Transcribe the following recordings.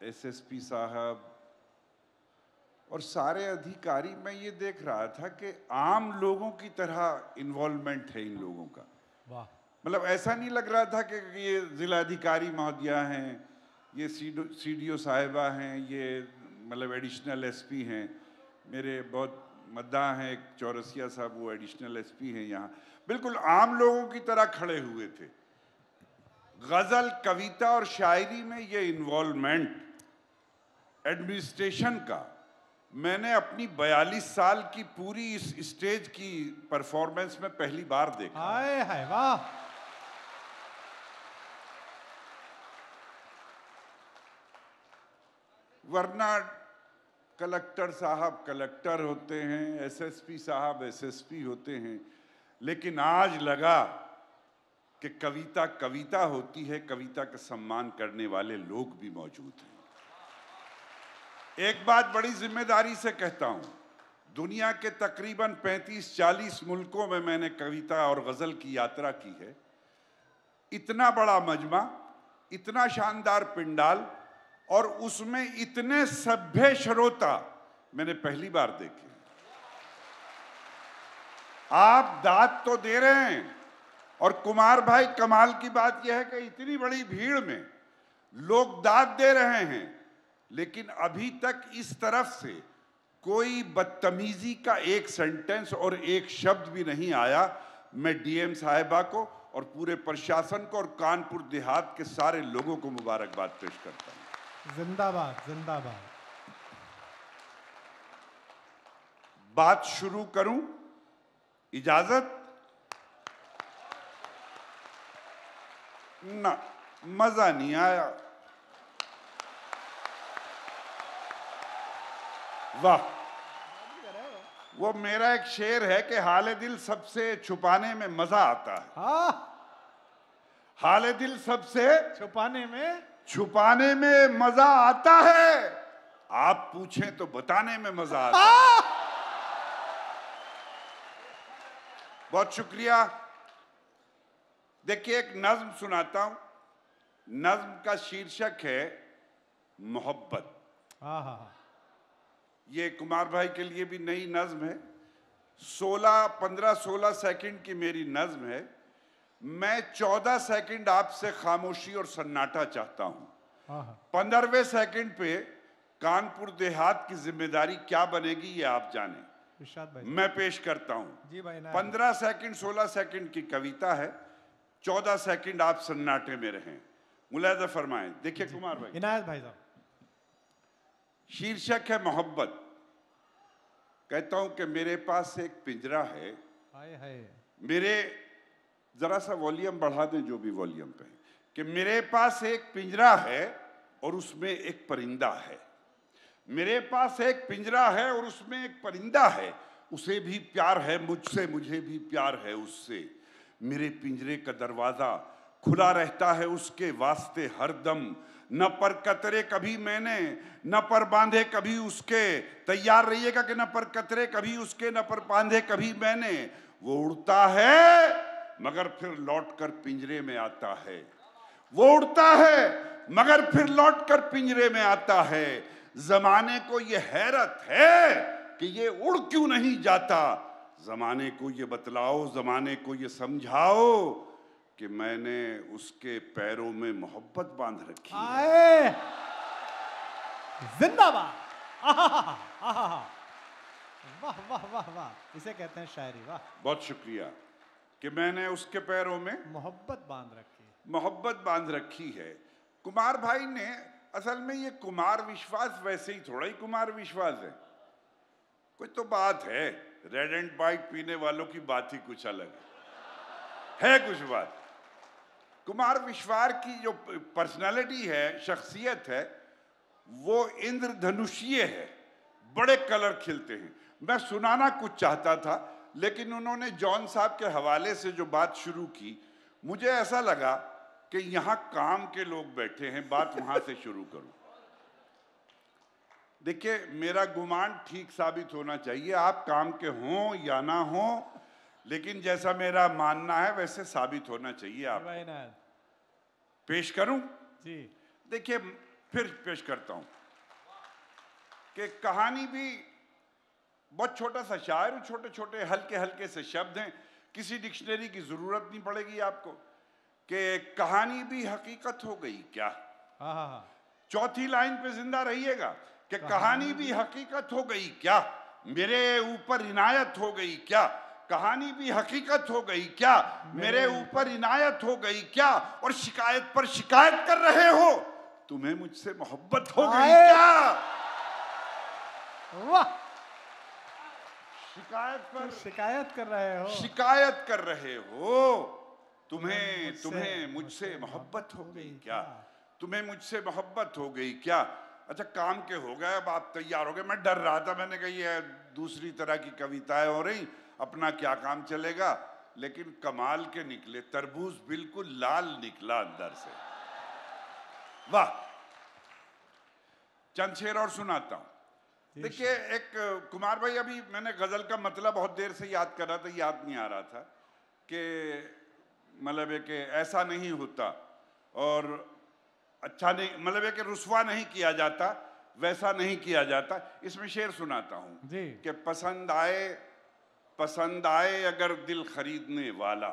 SSP साहब और सारे अधिकारी, मैं ये देख रहा था कि आम लोगों की तरह इन्वॉल्वमेंट है इन लोगों का। वाह। मतलब ऐसा नहीं लग रहा था कि ये जिलाधिकारी महोदया हैं, ये सीडीओ साहिबा हैं, ये मतलब एडिशनल एसपी हैं, मेरे बहुत मद्दाह हैं एक चौरसिया साहब, वो एडिशनल एसपी हैं यहाँ, बिल्कुल आम लोगों की तरह खड़े हुए थे। गजल, कविता और शायरी में ये इन्वॉल्वमेंट एडमिनिस्ट्रेशन का मैंने अपनी 42 साल की पूरी इस स्टेज की परफॉर्मेंस में पहली बार देखा। हाय हाय वाह। वरना कलेक्टर साहब कलेक्टर होते हैं, एसएसपी साहब एसएसपी होते हैं, लेकिन आज लगा कि कविता कविता होती है, कविता का सम्मान करने वाले लोग भी मौजूद हैं। एक बात बड़ी जिम्मेदारी से कहता हूं, दुनिया के तकरीबन 35-40 मुल्कों में मैंने कविता और गजल की यात्रा की है। इतना बड़ा मजमा, इतना शानदार पिंडाल और उसमें इतने सभ्य श्रोता मैंने पहली बार देखे। आप दाद तो दे रहे हैं, और कुमार भाई कमाल की बात यह है कि इतनी बड़ी भीड़ में लोग दाद दे रहे हैं, लेकिन अभी तक इस तरफ से कोई बदतमीजी का एक सेंटेंस और एक शब्द भी नहीं आया। मैं डीएम साहिबा को और पूरे प्रशासन को और कानपुर देहात के सारे लोगों को मुबारकबाद पेश करता हूं। जिंदाबाद जिंदाबाद। बात शुरू करूं? इजाजत? ना, मजा नहीं आया। वाह, वो मेरा एक शेर है कि हाले दिल सबसे छुपाने में मजा आता है। हाँ, हाले दिल सबसे छुपाने में मजा आता है, आप पूछें तो बताने में मजा आता है। बहुत शुक्रिया। देखिए, एक नज्म सुनाता हूं। नज्म का शीर्षक है मोहब्बत। हाँ हाँ। ये कुमार भाई के लिए भी नई नज्म है। 15-16 सेकंड की मेरी नज्म है। मैं 14 सेकंड आपसे खामोशी और सन्नाटा चाहता हूं। 15वें सेकंड पे कानपुर देहात की जिम्मेदारी क्या बनेगी ये आप जाने। मैं पेश करता हूं। जी भाई। 15 सेकंड 16 सेकंड की कविता है, 14 सेकंड आप सन्नाटे में रहें। मुलाहिजा फरमाएं। देखिए कुमार भाई। इनायत भाई साहब। शीर्षक है मोहब्बत। कहता हूं कि मेरे पास एक पिंजरा है। हाय हाय। मेरे, जरा सा वॉल्यूम बढ़ा दें जो भी वॉल्यूम पे है, कि मेरे पास एक पिंजरा है और उसमें एक परिंदा है। मेरे पास एक पिंजरा है और उसमें एक परिंदा है, उसे भी प्यार है मुझसे, मुझे भी प्यार है उससे। मेरे पिंजरे का दरवाजा खुला रहता है उसके वास्ते हरदम। न पर कतरे कभी मैंने, न पर बांधे कभी उसके। तैयार रहिएगा कि न पर कतरे कभी उसके, न पर बांधे कभी मैंने। वो उड़ता है मगर फिर लौटकर पिंजरे में आता है। वो उड़ता है मगर फिर लौटकर पिंजरे में आता है। जमाने को ये हैरत है कि ये उड़ क्यों नहीं जाता। जमाने को ये बतलाओ, जमाने को ये समझाओ कि मैंने उसके पैरों में मोहब्बत बांध रखी है। जिंदाबाद। वाह वाह वाह वाह, इसे कहते हैं शायरी। वाह, बहुत शुक्रिया। कि मैंने उसके पैरों में मोहब्बत बांध रखी है। मोहब्बत बांध रखी है। कुमार भाई ने, असल में ये कुमार विश्वास वैसे ही थोड़ा ही कुमार विश्वास है, कोई तो बात है। रेड एंड वाइट पीने वालों की बात ही कुछ अलग है कुछ बात। कुमार विश्वास की जो पर्सनालिटी है, शख्सियत है, वो इंद्रधनुषीय है। बड़े कलर खिलते हैं। मैं सुनाना कुछ चाहता था, लेकिन उन्होंने जॉन साहब के हवाले से जो बात शुरू की, मुझे ऐसा लगा कि यहां काम के लोग बैठे हैं, बात वहां से शुरू करूं। देखिए, मेरा गुमान ठीक साबित होना चाहिए, आप काम के हों या ना हों, लेकिन जैसा मेरा मानना है वैसे साबित होना चाहिए। आप पेश करूं? जी। देखिए, फिर पेश करता हूं कि कहानी भी बहुत छोटा सा शायर, छोटे छोटे हल्के हल्के से शब्द हैं, किसी डिक्शनरी की जरूरत नहीं पड़ेगी आपको, कि कहानी भी हकीकत हो गई क्या। चौथी लाइन पे जिंदा रहिएगा कि कहानी भी हकीकत हो गई क्या, मेरे ऊपर इनायत हो गई क्या, कहानी भी हकीकत हो गई क्या, मेरे ऊपर इनायत हो गई क्या, और शिकायत पर शिकायत कर रहे हो, तुम्हें मुझसे मोहब्बत हो गई क्या। वाह, शिकायत पर शिकायत कर रहे हो, शिकायत कर रहे हो, तुम्हें मुझसे मोहब्बत हो गई क्या, तुम्हें मुझसे मोहब्बत हो गई क्या। अच्छा, काम के हो गए, अब आप तैयार हो गए। मैं डर रहा था, मैंने कहा ये दूसरी तरह की कविताएं हो रही, अपना क्या काम चलेगा, लेकिन कमाल के निकले। तरबूज बिल्कुल लाल निकला अंदर से, वाह। चंद शेर और सुनाता हूं। देखिए, एक कुमार भाई, अभी मैंने गजल का मतलब बहुत देर से याद कर रहा था, याद नहीं आ रहा था कि मतलब है कि ऐसा नहीं होता और अच्छा नहीं, मतलब है कि रुस्वा नहीं किया जाता, वैसा नहीं किया जाता। इसमें शेर सुनाता हूं कि पसंद आए अगर दिल खरीदने वाला,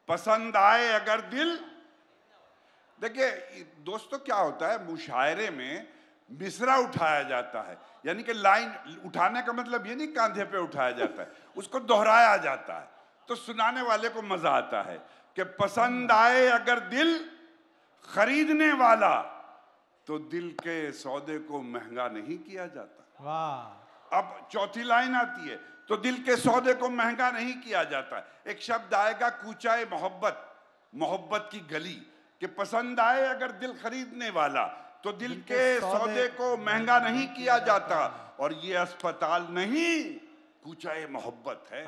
पसंद आए अगर दिल। देखिए दोस्तों, क्या होता है, मुशायरे में मिसरा उठाया जाता है, यानी कि लाइन उठाने का मतलब ये नहीं कांधे पे उठाया जाता है, उसको दोहराया जाता है, तो सुनाने वाले को मजा आता है कि पसंद आए अगर दिल खरीदने वाला, तो दिल के सौदे को महंगा नहीं किया जाता। वाह। अब चौथी लाइन आती है, तो दिल के सौदे को महंगा नहीं किया जाता। एक शब्द आएगा कूचाए मोहब्बत, मोहब्बत की गली, कि पसंद आए अगर दिल खरीदने वाला, तो दिल के सौदे को महंगा नहीं किया जाता। और ये अस्पताल नहीं, कूचाए मोहब्बत है।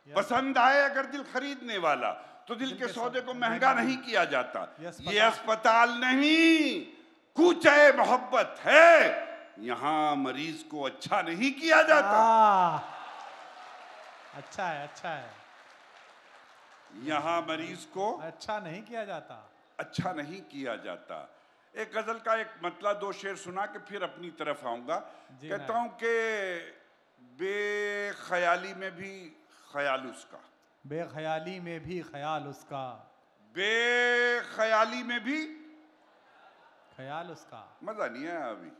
पसंद आए अगर दिल खरीदने वाला, तो दिल के सौदे को महंगा नहीं किया जाता। ये अस्पताल नहीं, कूचाए मोहब्बत है। यहां मरीज को अच्छा नहीं किया जाता। अच्छा है, अच्छा है। यहां मरीज को अच्छा नहीं किया जाता, अच्छा नहीं किया जाता। एक गजल का एक मतलब दो शेर सुना के फिर अपनी तरफ आऊंगा। कहता हूं कि बेख्याली में भी ख्याल उसका, बेख्याली में भी ख्याल उसका, बेख्याली में भी ख्याल उसका। मजा नहीं है अभी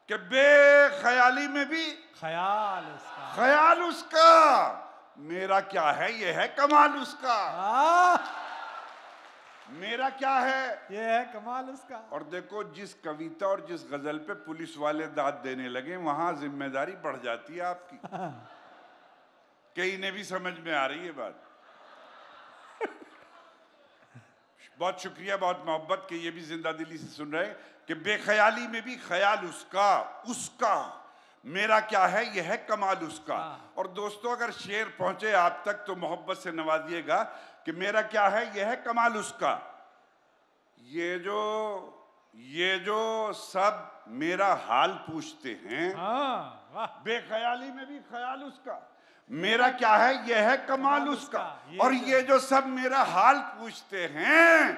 कि बेख्याली में भी ख्याल उसका, ख्याल उसका, मेरा क्या है ये है कमाल उसका। मेरा क्या है ये है कमाल उसका। और देखो, जिस कविता और जिस गजल पे पुलिस वाले दाद देने लगे, वहां जिम्मेदारी बढ़ जाती है आपकी। कई ने भी समझ में आ रही है बात। बहुत शुक्रिया, बहुत मोहब्बत के ये भी जिंदा दिली से सुन रहे हैं कि बेख्याली में भी ख्याल उसका, उसका मेरा क्या है ये है कमाल उसका। और दोस्तों, अगर शेर पहुंचे आप तक तो मोहब्बत से नवाजिएगा कि मेरा क्या है ये है कमाल उसका। ये जो सब मेरा हाल पूछते हैं, बेख्याली में भी ख्याल उसका, मेरा क्या है ये है कमाल उसका। और ये जो सब मेरा हाल पूछते हैं,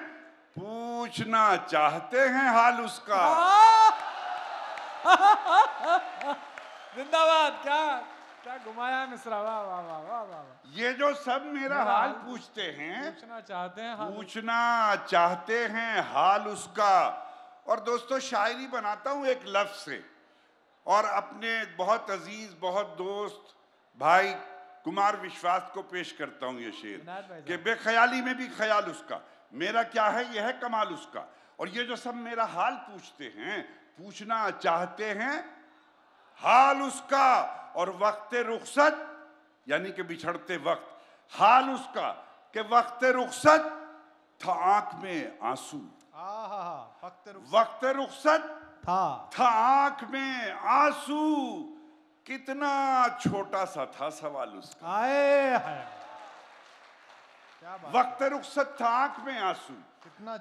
पूछना चाहते हैं हाल उसका। जिंदाबाद। क्या घुमाया मिश्रा, वाह वाह वाह वाह वाह। ये जो सब मेरा हाल पूछते हैं, पूछना चाहते हैं, पूछना चाहते हैं हाल उसका। और दोस्तों, शायरी बनाता हूं एक लफ्ज से, और अपने बहुत अजीज, बहुत दोस्त भाई कुमार विश्वास को पेश करता हूं ये शेर कि बेख्याली में भी ख्याल उसका, मेरा क्या है यह है कमाल उसका। और ये जो सब मेरा हाल पूछते हैं, पूछना चाहते हैं हाल उसका। और वक्त रुखसत, यानी कि बिछड़ते वक्त, हाल उसका कि वक्त रुखसत था आंख में आंसू। वक्त रुखसत था आंख में आंसू, कितना छोटा सा था सवाल उसका। वक्त रुखसत था आंख में आंसू,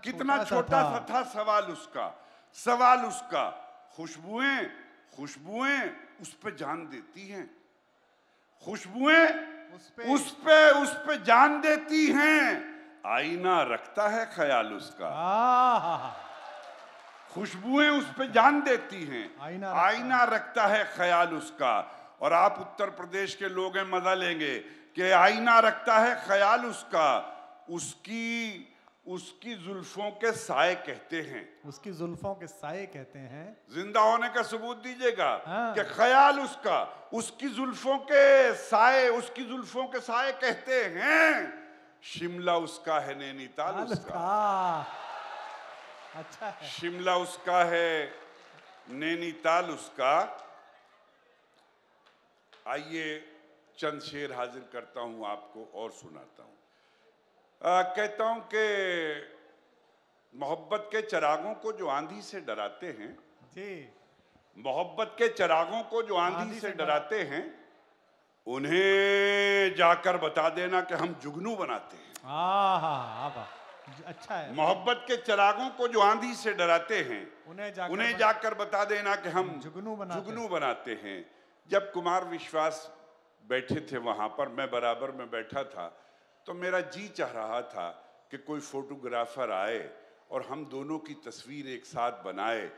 कितना छोटा सा था सवाल उसका। सवाल उसका, खुशबुएं उस पे जान देती हैं, खुशबुएं उस पे जान देती हैं, आईना रखता है ख्याल उसका। खुशबुएं उस पे जान देती हैं, आईना रखता है ख्याल उसका। और आप उत्तर प्रदेश के लोग हैं, मजा लेंगे कि आईना रखता है ख्याल उसका, उसकी जुल्फों के साए कहते हैं। उसकी जुल्फों के साए कहते हैं। जिंदा होने का सबूत दीजिएगा। हाँ। कि ख्याल उसका, उसकी जुल्फों के साए कहते हैं। शिमला उसका है, नैनीताल उसका। अच्छा है। शिमला उसका है, नैनीताल उसका। आइए चंद शेर हाजिर करता हूं आपको और सुनाता हूं। कहता हूं कि मोहब्बत के चिरागों को जो आंधी से डराते हैं जी, मोहब्बत के चिरागों को जो आंधी से डराते हैं, उन्हें जाकर बता देना कि हम जुगनू बनाते हैं। अच्छा है। मोहब्बत के चिरागों को जो आंधी से डराते हैं, उन्हें जाकर बता देना कि हम जुगनू बनाते हैं। जब कुमार विश्वास बैठे थे वहां पर, मैं बराबर में बैठा था, तो मेरा जी चाह रहा था कि कोई फोटोग्राफर आए और हम दोनों की तस्वीर एक साथ बनाए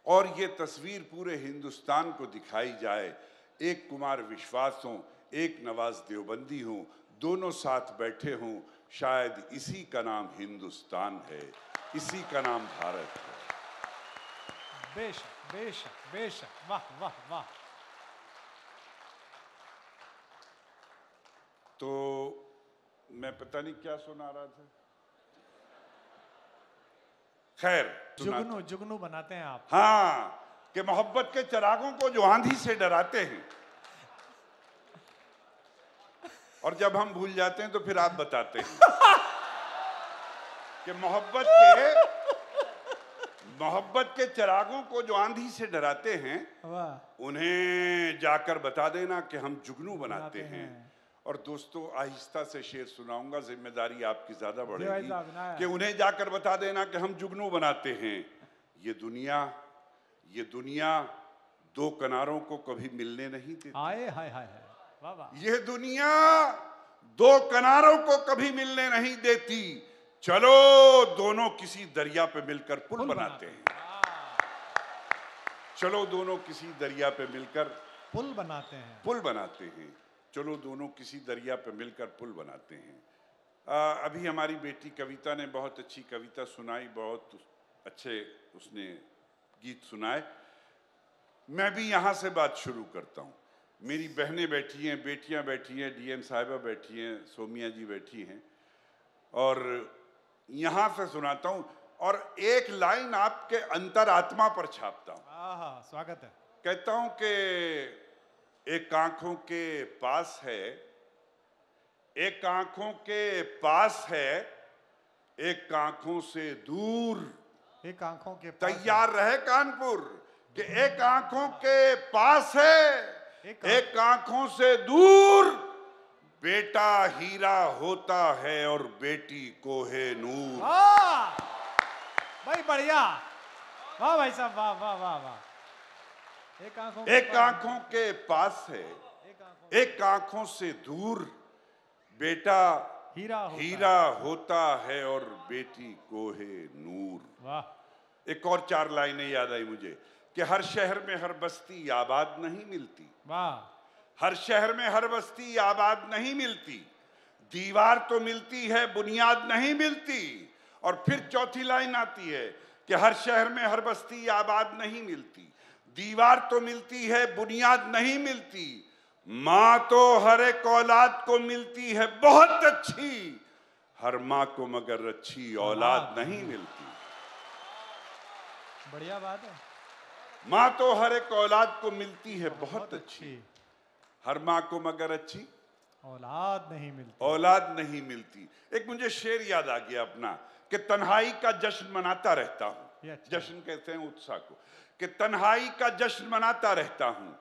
और ये तस्वीर पूरे हिंदुस्तान को दिखाई जाए। एक कुमार विश्वास हो, एक नवाज देवबंदी हो, दोनों साथ बैठे हों। शायद इसी का नाम हिंदुस्तान है, इसी का नाम भारत है। बेशक बेशक बेशक, वाह वाह वाह। तो मैं पता नहीं क्या सुना रहा था। खैर, जुगनू बनाते हैं आप। हाँ, कि मोहब्बत के चिरागों को जो आंधी से डराते हैं, और जब हम भूल जाते हैं तो फिर आप बताते हैं कि मोहब्बत के चिरागों को जो आंधी से डराते हैं, उन्हें जाकर बता देना कि हम जुगनू बनाते हैं। और दोस्तों, आहिस्ता से शेर सुनाऊंगा, जिम्मेदारी आपकी ज्यादा बढ़ेगी। कि उन्हें जाकर बता देना कि हम जुगनू बनाते हैं। ये दुनिया दो किनारों को कभी मिलने नहीं देती। हाय हाय हाय, वाह वाह। ये दुनिया दो किनारों को कभी मिलने नहीं देती। चलो दोनों किसी दरिया पे मिलकर पुल बनाते हैं। चलो दोनों किसी दरिया पे मिलकर पुल बनाते हैं। चलो दोनों किसी दरिया पे मिलकर पुल बनाते हैं। अभी हमारी बेटी कविता ने बहुत अच्छी कविता सुनाई, बहुत अच्छे उसने गीत सुनाए। मैं भी यहाँ से बात शुरू करता हूँ। मेरी बहनें बैठी हैं, बेटियाँ बैठी हैं, डीएम साहिबा बैठी हैं, सोमिया जी बैठी हैं, और यहाँ से सुनाता हूँ और एक लाइन आपके अंतरात्मा पर छापता हूँ। स्वागत है। कहता हूँ कि एक आंखों के पास है, एक आंखों के पास है, एक आंखों से दूर, एक आंखों के तैयार रहे कानपुर। कि एक आंखों के पास है, एक आंखों से दूर, बेटा हीरा होता है और बेटी कोहे नूर। भाई बढ़िया, वाह भाई साहब, वाह वाह वाह वाह। एक आंखों के पास है, एक आंखों से दूर, बेटा हीरा होता है और बेटी कोहे नूर। वाह। एक और चार लाइनें याद आई मुझे कि हर शहर में हर बस्ती आबाद नहीं मिलती। वाह। हर शहर में हर बस्ती आबाद नहीं मिलती, दीवार तो मिलती है, बुनियाद नहीं मिलती। और फिर चौथी लाइन आती है कि हर शहर में हर बस्ती आबाद नहीं मिलती, दीवार तो मिलती है, बुनियाद नहीं मिलती। माँ तो हर एक औलाद को मिलती है बहुत अच्छी, हर माँ को मगर अच्छी औलाद नहीं मिलती। बढ़िया बात है। माँ तो हर एक औलाद को मिलती है बहुत अच्छी, हर माँ को मगर अच्छी औलाद नहीं मिलती। औलाद नहीं मिलती। एक मुझे शेर याद आ गया अपना कि तन्हाई का जश्न मनाता रहता हूँ। जश्न कहते हैं उत्साह को। कि तन्हाई का जश्न मनाता रहता हूँ,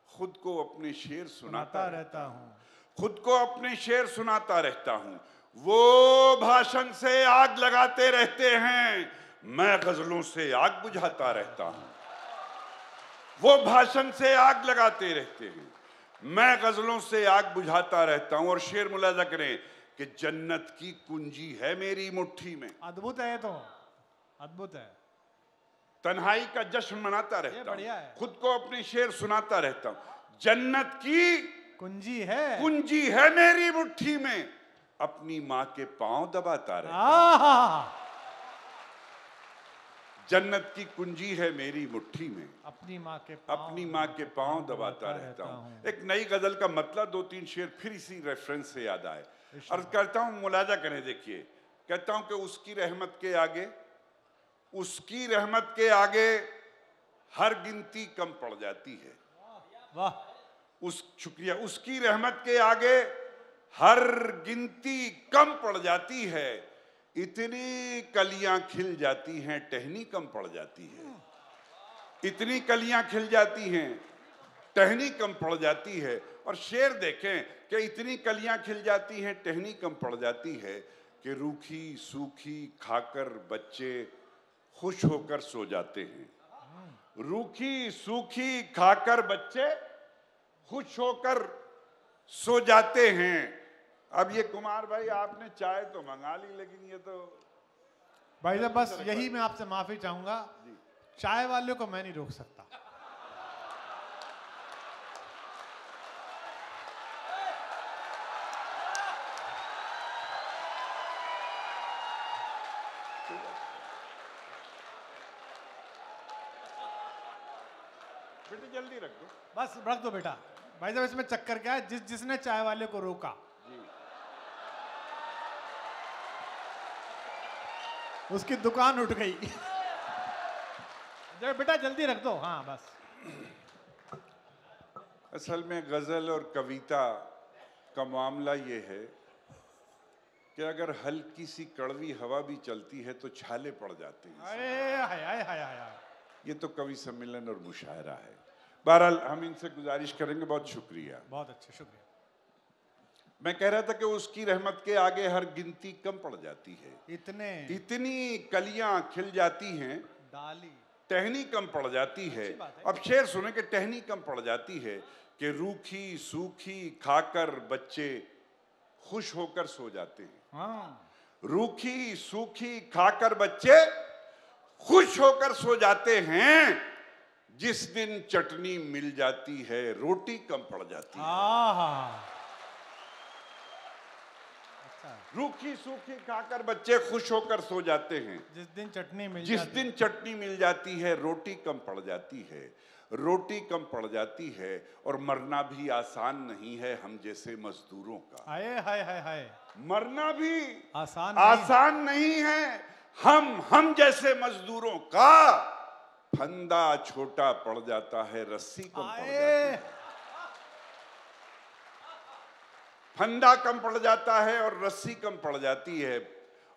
खुद को अपने शेर सुनाता रहता हूँ, खुद को अपने शेर सुनाता रहता हूँ। वो भाषण से आग लगाते रहते हैं, मैं गजलों से आग बुझाता रहता हूँ। वो भाषण से आग लगाते रहते हैं, मैं गजलों से आग बुझाता रहता हूँ। और शेर मुलाजा करें कि जन्नत की कुंजी है मेरी मुट्ठी में। अद्भुत है, तो अद्भुत है। तन्हाई का जश्न मनाता ये रहता बढ़िया हूँ, है। खुद को अपने शेर सुनाता रहता हूँ। जन्नत की कुंजी है, कुंजी है मेरी मुट्ठी में, अपनी माँ के पांव दबाता रहता हूँ। आहा, जन्नत की कुंजी है मेरी मुट्ठी में, अपनी माँ के पांव दबाता रहता हूँ। एक नई गजल का मतलब 2-3 शेर फिर इसी रेफरेंस से याद आए। अर्ज करता हूँ, मुलाजा करें। देखिए, कहता हूँ कि उसकी रहमत के आगे हर गिनती कम पड़ जाती है। वाह, शुक्रिया। उसकी रहमत के आगे हर गिनती कम पड़ जाती है, इतनी कलियां खिल जाती हैं, टहनी कम पड़ जाती है। इतनी कलियां खिल जाती हैं, टहनी कम पड़ जाती है। और शेर देखें कि इतनी कलियां खिल जाती हैं, टहनी कम पड़ जाती है कि रूखी सूखी खाकर बच्चे खुश होकर सो जाते हैं। रूखी सूखी खाकर बच्चे खुश होकर सो जाते हैं। अब ये कुमार भाई, आपने चाय तो मंगा ली, लेकिन ये तो भाई साहब बस यही मैं आपसे माफी चाहूंगा, चाय वाले को मैं नहीं रोक सकता। बेटे जल्दी रख दो। बस रख दो बेटा। भाई साहब इसमें चक्कर क्या है, जिसने चाय वाले को रोका उसकी दुकान उठ गई। बेटा जल्दी रख दो। हाँ बस। असल में गजल और कविता का मामला ये है कि अगर हल्की सी कड़वी हवा भी चलती है तो छाले पड़ जाते हैं। हाय हाय हाय हाय। ये तो कवि सम्मेलन और मुशायरा है। बहरहाल हम इनसे गुजारिश करेंगे। बहुत शुक्रिया। बहुत अच्छे, शुक्रिया। मैं कह रहा था कि उसकी रहमत के आगे हर गिनती कम पड़ जाती है, इतनी कलियां खिल जाती हैं, डाली टहनी कम पड़ जाती है। अब शेर सुने कि टहनी कम पड़ जाती है कि रूखी सूखी खाकर बच्चे खुश होकर सो जाते हैं। हाँ। रूखी सूखी खाकर बच्चे खुश होकर सो जाते हैं। जिस दिन चटनी मिल जाती है, रोटी कम पड़ जाती है। रूखी सूखी खाकर बच्चे खुश होकर सो जाते हैं। जिस दिन चटनी मिल जाती है, रोटी कम पड़ जाती है। रोटी कम पड़ जाती है। और मरना भी आसान नहीं है हम जैसे मजदूरों का। हाय हाय हाय हाय। मरना भी आसान नहीं है हम जैसे मजदूरों का। फंदा छोटा पड़ जाता है, रस्सी कम पड़ जाती है। फंदा कम पड़ जाता है और रस्सी कम पड़ जाती है।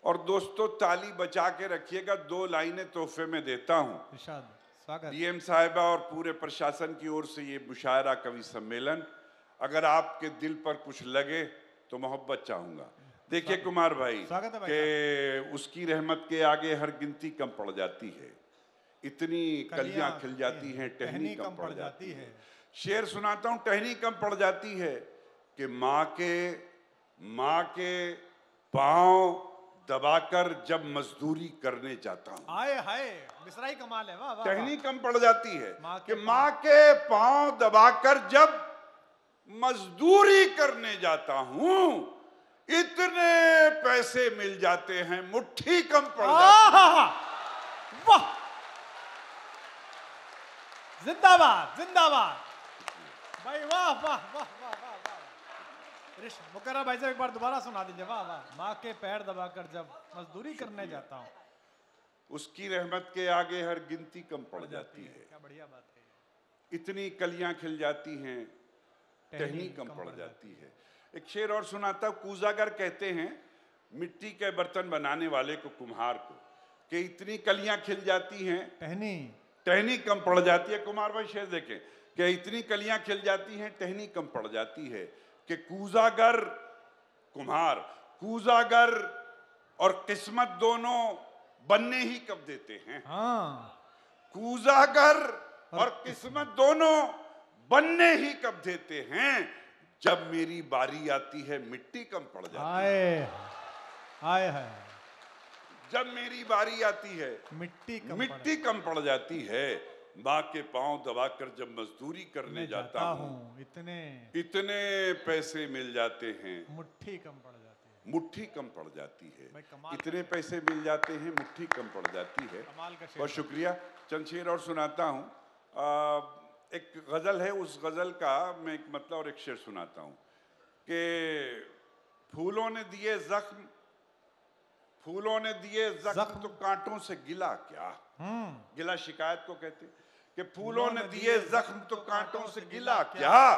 और दोस्तों ताली बचा के रखिएगा, 2 लाइनें तोहफे में देता हूं। स्वागत। डीएम साहिबा और पूरे प्रशासन की ओर से ये मुशायरा कवि सम्मेलन, अगर आपके दिल पर कुछ लगे तो मोहब्बत चाहूंगा। देखिए कुमार भाई कि उसकी रहमत के आगे हर गिनती कम पड़ जाती है, इतनी कलियां खिल जाती हैं, टहनी कम पड़ जाती है। शेर सुनाता हूं, टहनी कम पड़ जाती है कि माँ के पांव दबाकर जब मजदूरी करने जाता हूं। हाय हाय, मिसरा ही कमाल है। वाह वाह। टहनी कम पड़ जाती है कि माँ के पांव दबाकर जब मजदूरी करने जाता हूं, इतने पैसे मिल जाते हैं, मुट्ठी कम पड़ जाती है। वाह, जिंदाबाद जिंदाबाद भाई, वाह वाह वाह वाह वाह। मुकर्रम भाई साहब एक बार दोबारा सुना दीजिए। वाह वाह। माँ के पैर दबाकर जब मजदूरी करने जाता हूँ, उसकी रहमत के आगे हर गिनती कम पड़ जाती है। क्या बढ़िया बात है। इतनी कलियां खिल जाती हैं, टहनी कम पड़ जाती है। एक शेर और सुनाता हूं। कूजागर कहते हैं मिट्टी के बर्तन बनाने वाले को, कुम्हार को, कि इतनी कलियां खिल जाती हैं, टहनी कम पड़ जाती है। कुमार भाई शेर देखें कि इतनी कलियां खिल जाती हैं, टहनी कम पड़ जाती है कि कूजागर कुम्हार, कूजागर और किस्मत दोनों बनने ही कब देते हैं। कूजागर और किस्मत दोनों बनने ही कब देते हैं, जब मेरी बारी आती है मिट्टी कम पड़ जाती है। जब मेरी बारी आती है मिट्टी कम पड़ जाती है, माँ के पांव दबाकर जब मजदूरी करने जाता हूँ इतने पैसे मिल जाते हैं, मुट्ठी कम पड़ जाती है, इतने पैसे मिल जाते हैं, मुट्ठी कम पड़ जाती है। बहुत शुक्रिया। चंद शेर और सुनाता हूँ। एक गज़ल है, उस गज़ल का मैं एक मतलब और एक शेर सुनाता हूँ कि फूलों ने दिए जख्म तो कांटों से गिला क्या। गिला शिकायत को कहते कि फूलों ने दिए जख्म तो कांटों से गिला क्या,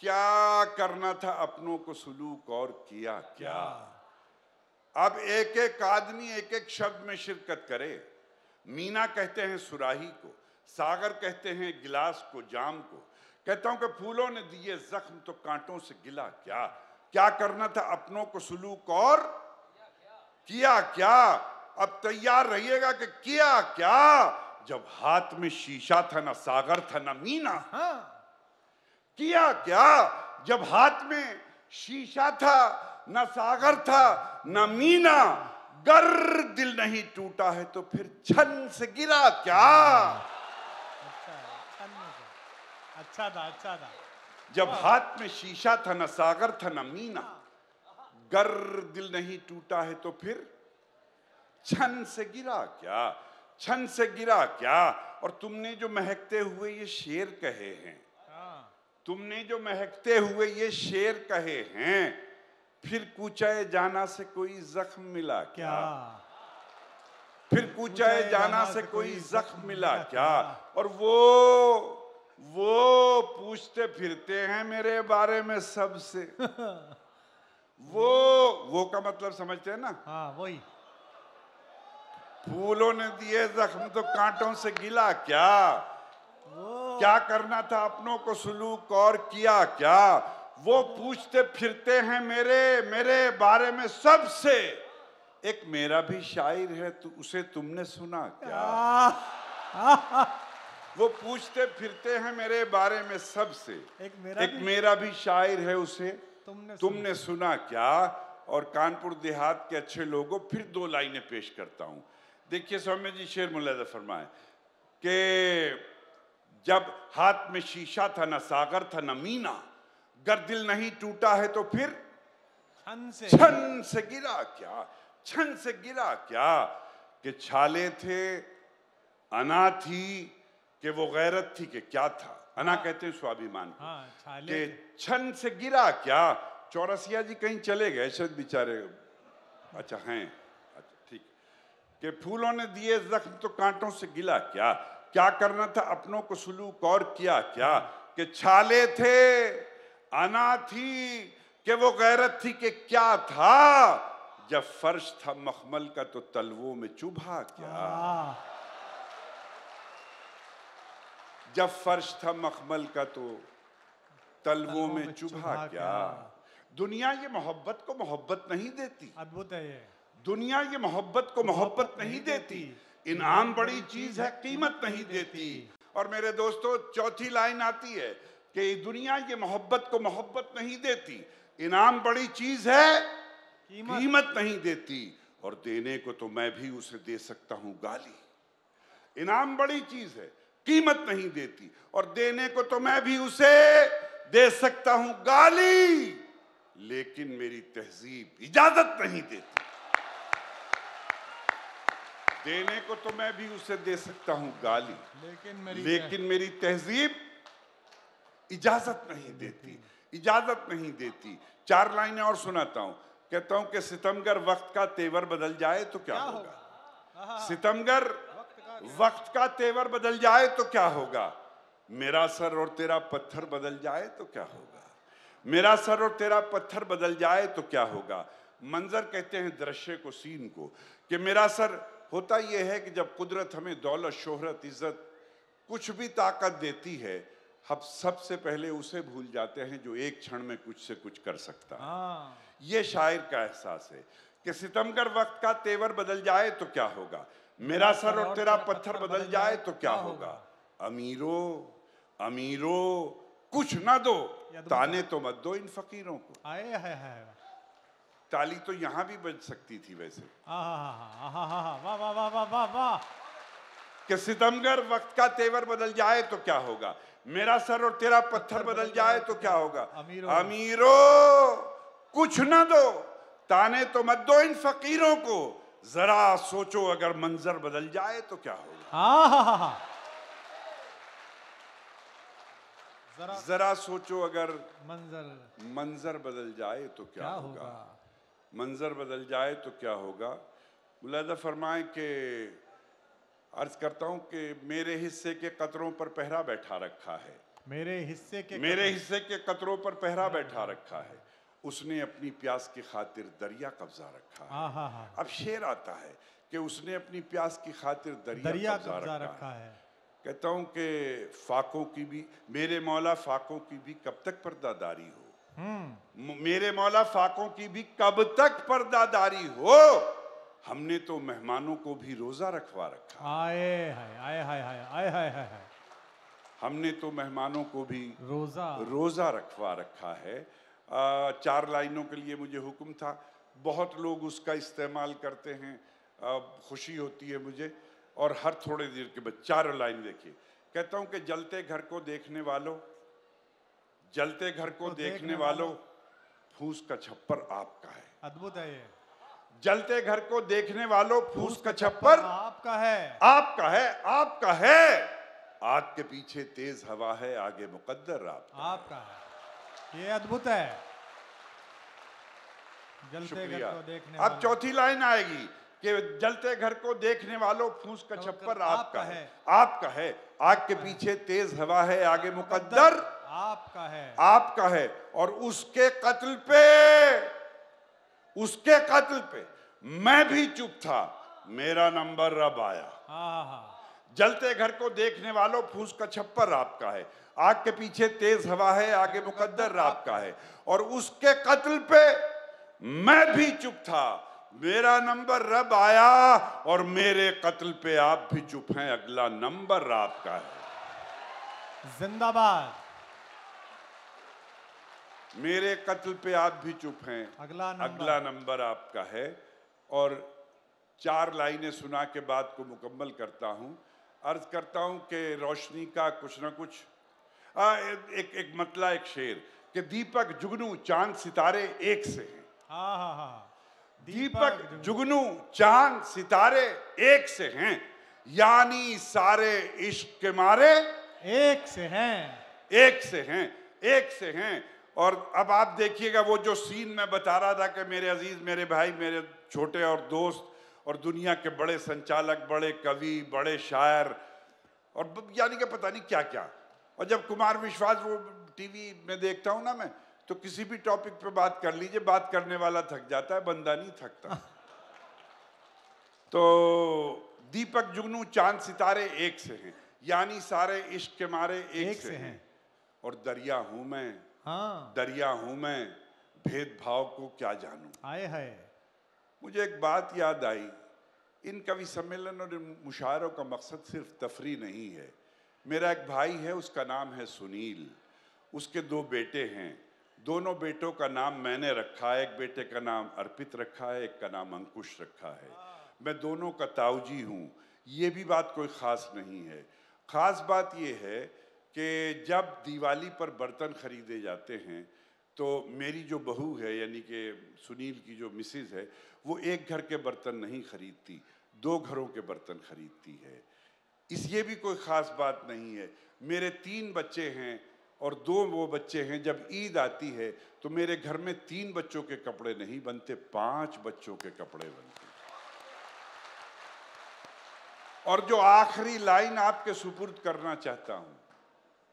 क्या करना था अपनों को सुलूक और किया क्या। अब एक एक आदमी एक एक शब्द में शिरकत करे। मीना कहते हैं सुराही को, सागर कहते हैं गिलास को, जाम को। कहता हूं कि फूलों ने दिए जख्म तो कांटों से गिला क्या, क्या करना था अपनों को सुलूक और किया क्या। अब तैयार रहिएगा कि किया क्या। जब हाथ में शीशा था ना सागर था ना मीना। किया क्या जब हाथ में शीशा था ना सागर था ना मीना। गर दिल नहीं टूटा है तो फिर छन से गिरा क्या। अच्छा था। जब हाथ में शीशा था ना सागर था ना मीना। गर दिल नहीं टूटा है तो फिर छन से गिरा क्या, छन से गिरा क्या। और तुमने जो महकते हुए ये शेर कहे हैं, तुमने जो महकते हुए ये शेर कहे हैं, फिर कूचाए जाना से कोई जख्म मिला क्या। फिर कूचाए जाना से कोई जख्म मिला क्या। और वो पूछते फिरते हैं मेरे बारे में सबसे। वो का मतलब समझते हैं ना। हाँ वही। फूलों ने दिए जख्म तो कांटों से गिला क्या, क्या करना था अपनों को सुलूक और किया क्या। वो पूछते फिरते हैं मेरे बारे में सबसे। एक मेरा भी शायर है तो उसे तुमने सुना क्या। वो पूछते फिरते हैं मेरे बारे में सबसे। एक मेरा भी शायर है उसे तुमने सुना क्या। और कानपुर देहात के अच्छे लोगों फिर दो लाइनें पेश करता हूं। देखिए सौम्य जी शेर मुलाहिजा फरमाए कि जब हाथ में शीशा था ना सागर था ना मीना। गर दिल नहीं टूटा है तो फिर छन से गिरा क्या, छन से गिरा क्या। कि छाले थे अना थी कि वो गैरत थी कि क्या था। अना कहते हैं स्वाभिमान को। कि छन से गिरा क्या। चौरसिया जी कहीं चले गए शायद बेचारे। अच्छा हैं, अच्छा ठीक। कि फूलों ने दिए जख्म तो कांटों से गिला क्या, क्या करना था अपनों को सुलूक और किया क्या। कि छाले थे अना थी कि वो गैरत थी कि क्या था। जब फर्श था मखमल का तो तलवों में चुभा क्या। जब फर्श था मखमल का तो तलवों में चुभा क्या। दुनिया ये मोहब्बत को मोहब्बत नहीं देती। अद्भुत है ये। दुनिया ये मोहब्बत को मोहब्बत नहीं देती। इनाम बड़ी चीज है कीमत नहीं देती। और मेरे दोस्तों चौथी लाइन आती है कि दुनिया ये मोहब्बत को मोहब्बत नहीं देती। इनाम बड़ी चीज है कीमत नहीं देती। और देने को तो मैं भी उसे दे सकता हूं गाली। इनाम बड़ी चीज है कीमत नहीं देती और देने को तो मैं भी उसे दे सकता हूं गाली। लेकिन मेरी तहजीब इजाजत नहीं देती। देने को तो मैं भी उसे दे सकता हूं गाली, लेकिन मेरी तहजीब इजाजत नहीं देती, इजाजत नहीं देती। चार लाइनें और सुनाता हूं। कहता हूं कि सितमगर वक्त का तेवर बदल जाए तो क्या होगा। सितमगर वक्त का तेवर बदल जाए तो क्या होगा। मेरा सर और तेरा पत्थर बदल जाए तो क्या होगा। मेरा सर और तेरा पत्थर बदल जाए तो क्या होगा। मंजर कहते हैं दृश्य को, सीन को। कि मेरा सर होता यह है कि जब कुदरत हमें दौलत शोहरत इज्जत कुछ भी ताकत देती है, हम सबसे पहले उसे भूल जाते हैं जो एक क्षण में कुछ से कुछ कर सकता है। ये शायर का एहसास है कि सितमगर वक्त का तेवर बदल जाए तो क्या होगा। मेरा सर और तेरा पत्थर बदल जाए तो क्या होगा। अमीरो अमीरो कुछ ना दो, ताने तो मत दो इन फकीरों को। ताली तो यहां भी बज सकती थी वैसे। वाह वाह वाह वाह वाह वाह। कि सितमगर वक्त का तेवर बदल जाए तो क्या होगा, मेरा सर और तेरा पत्थर बदल जाए तो क्या होगा। अमीरों कुछ न दो, ताने तो मत दो इन फकीरों को, जरा सोचो अगर मंजर बदल जाए तो क्या होगा। जरा सोचो अगर मंजर बदल जाए तो क्या होगा। मंजर बदल जाए तो क्या होगा। मुलाजा फरमाए कि अर्ज करता हूं कि मेरे हिस्से के कतरों पर पहरा बैठा रखा है। मेरे हिस्से के कतरों पर पहरा बैठा रखा है। उसने अपनी प्यास की खातिर दरिया कब्जा रखा है। अब शेर आता है कि उसने अपनी प्यास की खातिर दरिया कब्जा रखा है। कहता हूं कि फाकों की भी मेरे मौला, फाकों की भी कब तक पर्दादारी हो। मेरे मौला फाकों की भी कब तक पर्दादारी हो। हमने तो मेहमानों को भी रोजा रखवा रखा। आए हाय हाय हाय हाय हाय हाय। हमने तो मेहमानों को भी रोजा रखवा रखा है। 4 लाइनों के लिए मुझे हुक्म था, बहुत लोग उसका इस्तेमाल करते हैं, खुशी होती है मुझे। और हर थोड़े देर के बाद 4 लाइन देखिए। कहता हूं कि जलते घर को देखने वालों, जलते घर को देखने वालों, फूस का छप्पर आपका है। अद्भुत है ये। जलते घर को देखने वालों, फूस का छप्पर आपका है, आपका है, आपका है। आग के पीछे तेज हवा है, आगे मुकद्दर आपका है। ये अद्भुत है। जलते घर को देखने अब चौथी लाइन आएगी कि जलते घर को देखने वालों, फूस का छप्पर आपका है, आपका है। आग के पीछे तेज हवा है, आगे मुकद्दर आपका है, आपका है। और उसके कत्ल पे मैं भी चुप था, मेरा नंबर अब आया। जलते घर को देखने वालों, फूस का छप्पर आपका है, आग के पीछे तेज हवा है, आगे मुकद्दर आपका है। और उसके कत्ल पे मैं भी चुप था, मेरा नंबर रब आया। और मेरे कत्ल पे आप भी चुप हैं, अगला नंबर आपका है। जिंदाबाद। मेरे कत्ल पे आप भी चुप हैं, अगला नंबर आपका है। और 4 लाइनें सुना के बाद को मुकम्मल करता हूं। अर्ज करता हूं कि रोशनी का कुछ ना कुछ एक मतला, एक शेर कि दीपक जुगनू चांद सितारे एक से हैं। दीपक जुगनू चांद सितारे एक से हैं, यानी सारे इश्क के मारे एक से हैं, एक से हैं, एक से हैं। और अब आप देखिएगा वो जो सीन मैं बता रहा था कि मेरे अजीज, मेरे भाई, मेरे छोटे और दोस्त और दुनिया के बड़े संचालक, बड़े कवि, बड़े शायर और यानी कि पता नहीं क्या क्या। और जब कुमार विश्वास वो टीवी में देखता हूं ना मैं, तो किसी भी टॉपिक पे बात कर लीजिए, बात करने वाला थक जाता है, बंदा नहीं थकता। तो दीपक जुगनू चांद सितारे एक से हैं, यानी सारे इश्क के मारे एक से हैं। और दरिया हूं मैं, दरिया हूं मैं, भेदभाव को क्या जानूं। आए है। मुझे एक बात याद आई, इन कवि सम्मेलन और मुशायरों का मकसद सिर्फ तफरी नहीं है। मेरा एक भाई है, उसका नाम है सुनील, उसके 2 बेटे हैं। दोनों बेटों का नाम मैंने रखा है, एक बेटे का नाम अर्पित रखा है, एक का नाम अंकुश रखा है। मैं दोनों का ताऊजी हूँ। ये भी बात कोई ख़ास नहीं है। ख़ास बात ये है कि जब दिवाली पर बर्तन ख़रीदे जाते हैं तो मेरी जो बहू है, यानी कि सुनील की जो मिसेज़ है, वो एक घर के बर्तन नहीं ख़रीदती, 2 घरों के बर्तन ख़रीदती है। ये भी कोई ख़ास बात नहीं है। मेरे 3 बच्चे हैं और 2 वो बच्चे हैं। जब ईद आती है तो मेरे घर में 3 बच्चों के कपड़े नहीं बनते, 5 बच्चों के कपड़े बनते। और जो आखिरी लाइन आपके सुपुर्द करना चाहता हूँ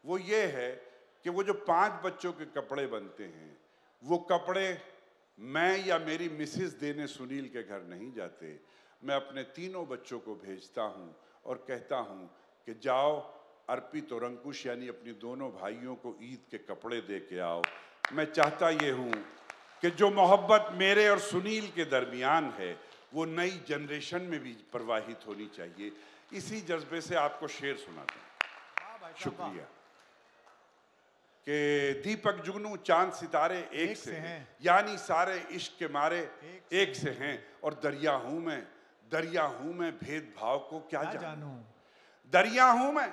वो ये है कि वो जो 5 बच्चों के कपड़े बनते हैं, वो कपड़े मैं या मेरी मिसेस देने सुनील के घर नहीं जाते। मैं अपने 3 बच्चों को भेजता हूँ और कहता हूँ कि जाओ अर्पित और अंकुश यानी अपनी दोनों भाइयों को ईद के कपड़े दे के आओ। मैं चाहता ये हूँ कि जो मोहब्बत मेरे और सुनील के दरमियान है वो नई जनरेशन में भी प्रवाहित होनी चाहिए। इसी जज्बे से आपको शेर सुनाता हूँ। शुक्रिया। कि दीपक जुगनू चांद सितारे एक से हैं, यानी सारे इश्क के मारे एक से हैं। और दरिया हूं मैं भेदभाव को क्या जानूं, दरिया हूं मैं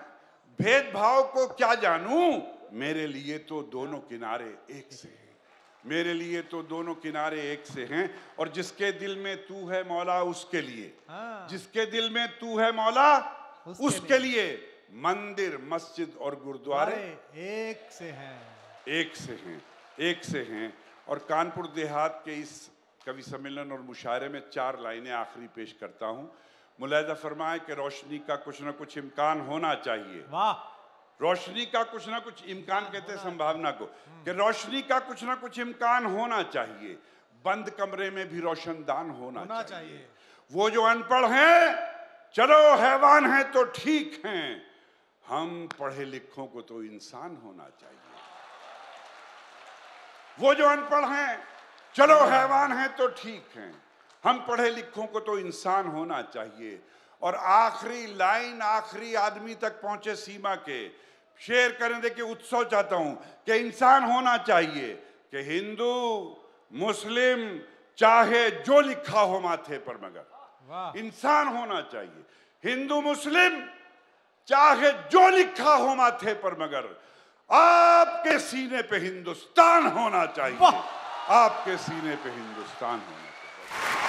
भेदभाव को क्या जानूं, मेरे लिए तो दोनों किनारे एक से हैं, मेरे लिए तो दोनों किनारे एक से हैं। और जिसके दिल में तू है मौला उसके लिए, जिसके दिल में तू है मौला उसके लिए मंदिर मस्जिद और गुरुद्वारे एक से हैं, एक से हैं, एक से हैं। और कानपुर देहात के इस कवि सम्मेलन और मुशायरे में 4 लाइनें आखिरी पेश करता हूं। मुलाहिजा फरमाए कि रोशनी का कुछ ना कुछ इम्कान होना चाहिए। वाह, रोशनी का कुछ ना कुछ इम्कान कहते हैं संभावना को, कि रोशनी का कुछ ना कुछ इम्कान होना चाहिए। बंद कमरे में भी रोशनदान होना चाहिए। वो जो अनपढ़ हैं चलो हैवान हैं तो ठीक हैं, हम पढ़े लिखों को तो इंसान होना चाहिए। वो जो अनपढ़ हैं चलो हैवान हैं तो ठीक हैं, हम पढ़े लिखों को तो इंसान होना चाहिए। और आखिरी लाइन आखिरी आदमी तक पहुंचे सीमा के, शेर करने दे के उत्सव चाहता हूं कि इंसान होना चाहिए, कि हिंदू मुस्लिम चाहे जो लिखा हो माथे पर मगर इंसान होना चाहिए। हिंदू मुस्लिम चाहे जो लिखा हो माथे पर मगर आपके सीने पे हिंदुस्तान होना चाहिए, आपके सीने पे हिंदुस्तान होना चाहिए।